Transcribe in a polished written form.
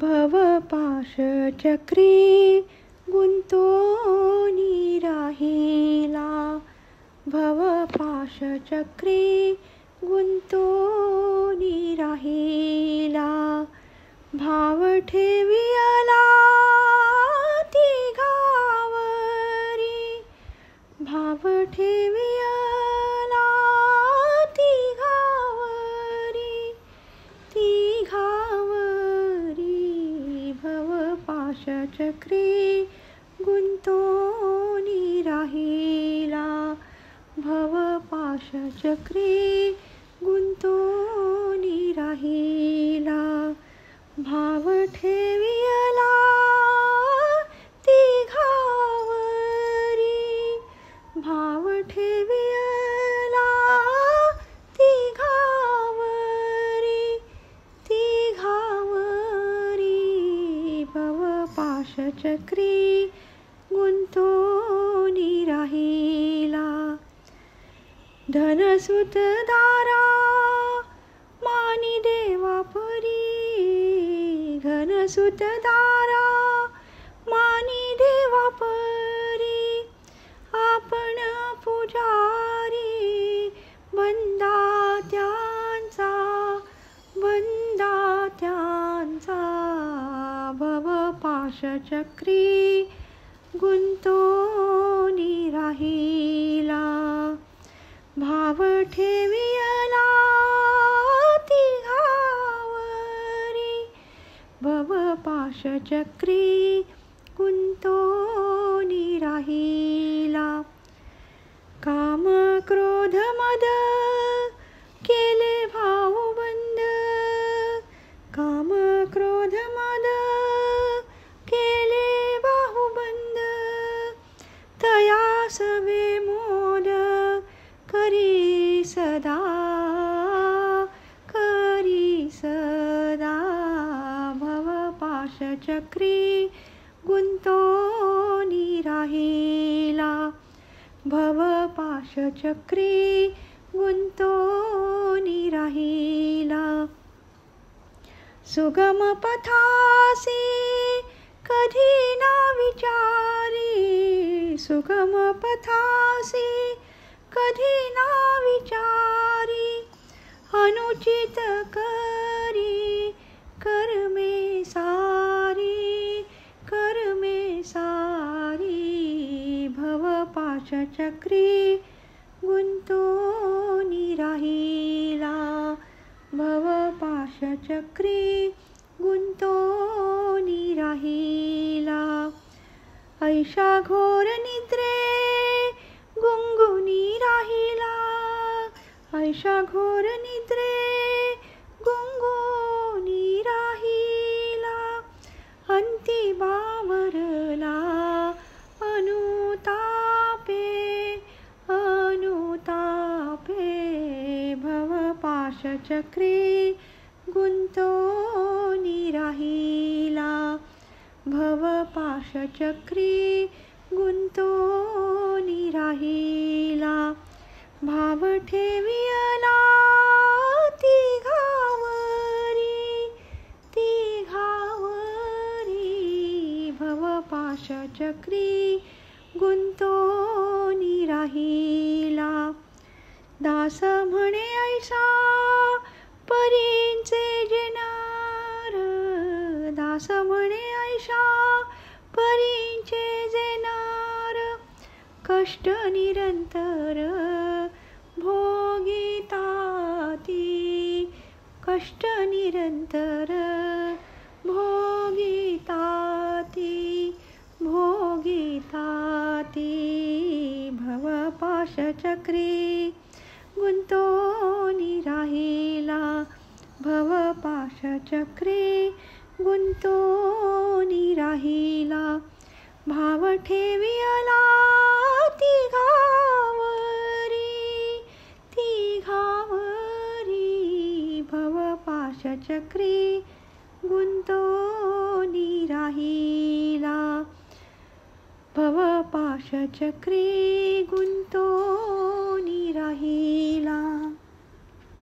भवपाशचक्री गुंतोनी राहिला, भवपाशचक्री गुंतोनी राहिला. भाव ठेवियला तिघावरी, भाव ठेवियला तिघावरी, तिघावरी भवपाशचक्री गुंतोनी राहिला, भवपाशचक्री गुंतोनी राहिला. भाव ठेवियला तिघावरी, भाव ठेवियला तिघावरी, तिघावरी भवपाशचक्री गुंतोनी राहिला. धनसुतदारा मानी देवा परी, धनसुतदारा मानी देवा परी. आपण पुजारी बंदा त्यांचा, बंदा त्यांचा. भवपाशचक्री गुंतोनी राहिला. भाव ठेवियला तिघावरी, भवपाशचक्री गुंतोनी राहिला. काम क्रोध मद केले भावबंद, काम क्रोध मद केले बाहुबंद. तया सवे मोद करी सदा, करी सदा. भवपाशचक्री गुंतोनी राहिला, भवपाशचक्री गुंतोनी राहिला. सुगम पथासी कधी ना विचारी, सुगम पथासी कधी ना विचारी. अनुचित करी कर्मे सारी, कर्मे सारी. भवपाशचक्री गुंतोनी राहिला, भवपाशचक्री गुंतोनी राहिला. ऐशा घोर निद्रे गुंगुनी राहिला, ऐशा घोर निद्रे गुंगुनी राहिला. अंती बावरला अनुतापे, अनुतापे. भवपाशचक्री गुंतोनी राहिला, भवपाशचक्री गुंतोनी राहिला. भाव ठेवियला तिघावरी, तिघावरी भवपाशचक्री गुंतोनी राहिला. दास म्हणे ऐसा परींचे जेनार, दास म्हणे ऐसा परींचे जेनार. कष्ट निरंतर भोगिताती, कष्ट निरंतर भोगिताती, भोगिताती. भवपाशचक्री गुंतोनी राहिला, भवपाशचक्री गुंतोनी राहिला. भाव ठेवियला तिघावरी, तिघावरी भवपाशचक्री गुंतोनी राहिला, भवपाशचक्री गुंतोनी राहिला.